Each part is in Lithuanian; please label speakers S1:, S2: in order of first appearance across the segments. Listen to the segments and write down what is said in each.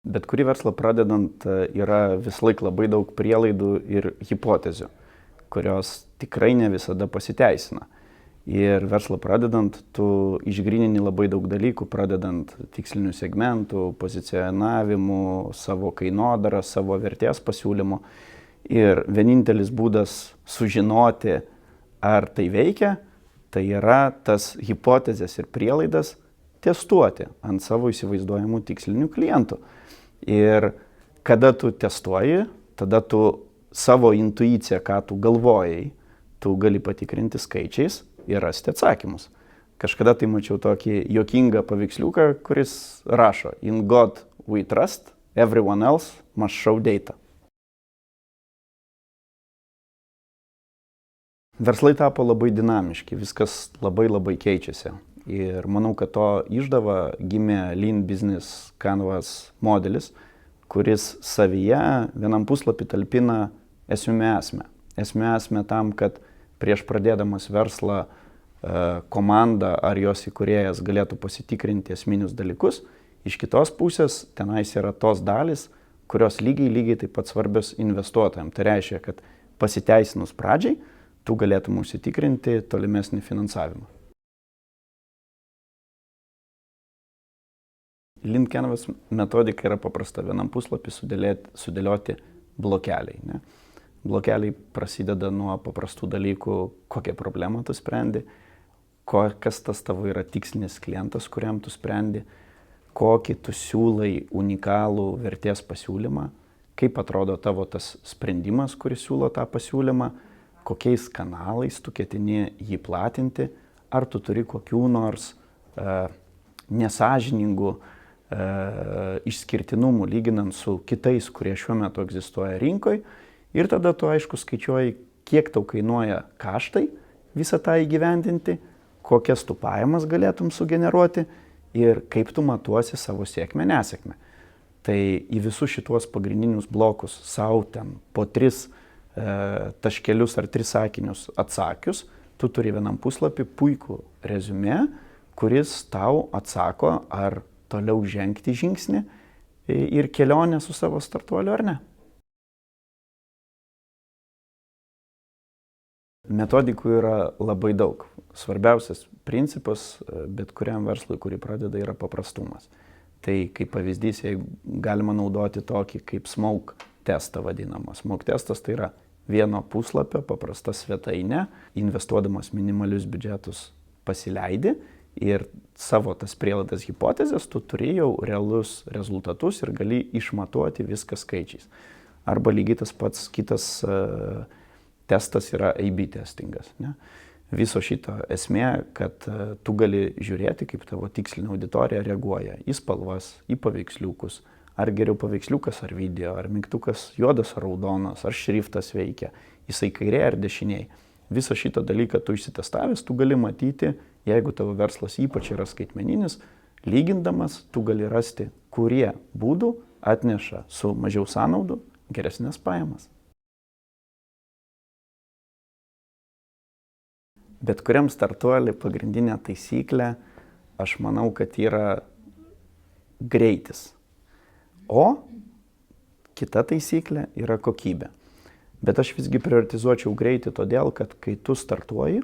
S1: Bet kurį verslą pradedant yra vis laik labai daug prielaidų ir hipotezių, kurios tikrai ne visada pasiteisina. Ir verslą pradedant, tu išgrynini labai daug dalykų, pradedant tikslinių segmentų, pozicionavimu, savo kainodarą, savo vertės pasiūlymu. Ir vienintelis būdas sužinoti, ar tai veikia, tai yra tas hipotezės ir prielaidas testuoti ant savo įsivaizduojamų tikslinių klientų. Ir kada tu testuoji, tada tu savo intuiciją, ką tu galvojai, tu gali patikrinti skaičiais ir rasti atsakymus. Kažkada tai mačiau tokį juokingą paveiksliuką, kuris rašo: In God we trust, everyone else must show data. Verslai tapo labai dinamiški, viskas labai keičiasi. Ir manau, kad to išdava gimė Lean Business Canvas modelis, kuris savyje vienam puslapį talpina esmę. Esmę tam, kad prieš pradėdamas verslą komanda ar jos įkūrėjas galėtų pasitikrinti esminius dalykus. Iš kitos pusės tenais yra tos dalys, kurios lygiai taip pat svarbios investuotojams. Tai reiškia, kad pasiteisinus pradžiai, tu galėtum užsitikrinti tolimesnį finansavimą. Lean Canvas metodika yra paprasta. Vienam puslapį sudėlioti blokeliai. Ne? Blokeliai prasideda nuo paprastų dalykų, kokią problemą tu sprendi, kas tas tavo yra tikslinis klientas, kuriam tu sprendi, kokį tu siūlai unikalų vertės pasiūlymą, kaip atrodo tavo tas sprendimas, kuris siūlo tą pasiūlymą, kokiais kanalais tu ketini jį platinti, ar tu turi kokių nors nesąžiningų išskirtinumų lyginant su kitais, kurie šiuo metu egzistuoja rinkoje. Ir tada tu aišku skaičiuoji, kiek tau kainuoja kaštai visą tą įgyvendinti, kokias tu pajamas galėtum sugeneruoti ir kaip tu matuosi savo sėkmę, nesėkmę. Tai į visus šituos pagrindinius blokus savo ten po 3 taškelius ar 3 sakinius atsakius, tu turi vienam puslapį puikų reziumė, kuris tau atsako, ar toliau žengti žingsnį ir kelionę su savo startuoliu ar ne. Metodikų yra labai daug. Svarbiausias principas bet kuriam verslui, kurį pradeda, yra paprastumas. Tai kaip pavyzdys, jeigu galima naudoti tokį kaip smoke testą vadinamą. Smoke testas tai yra vieno puslapio paprasta svetainė, investuodamas minimalius biudžetus pasileidi ir savo tas prielaidas hipotezės tu turi jau realius rezultatus ir gali išmatuoti viską skaičiais. Arba lygiai tas pats kitas testas yra A/B testingas. Ne? Viso šito esmė, kad tu gali žiūrėti, kaip tavo tikslinė auditorija reaguoja į spalvas, į paveiksliukus, ar geriau paveiksliukas ar video, ar mygtukas juodas ar raudonas, ar šriftas veikia, jisai kairė ar dešiniai. Visą šitą dalyką tu išsitestavęs, tu gali matyti, jeigu tavo verslas ypač yra skaitmeninis, lygindamas tu gali rasti, kurie būdų atneša su mažiau sąnaudų geresnės pajamas. Bet kuriam startuoliui pagrindinė taisyklė, aš manau, kad yra greitis. O kita taisyklė yra kokybė. Bet aš visgi prioritizuočiau greitį todėl, kad kai tu startuoji,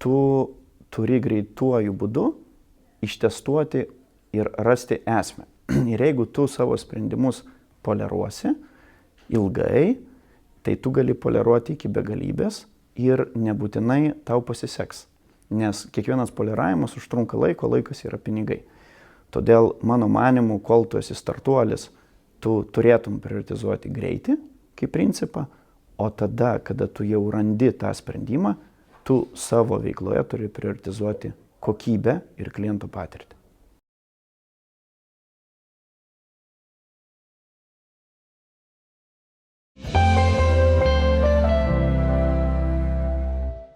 S1: tu turi greituoju būdu ištestuoti ir rasti esmę. Ir jeigu tu savo sprendimus poleruosi ilgai, tai tu gali poleruoti iki begalybės ir nebūtinai tau pasiseks. Nes kiekvienas poliravimas užtrunka laiko, laikas yra pinigai. Todėl mano manimu, kol tu esi startuolis, tu turėtum prioritizuoti greitį kaip principą, o tada, kada tu jau randi tą sprendimą, tu savo veikloje turi prioritizuoti kokybę ir klientų patirtį.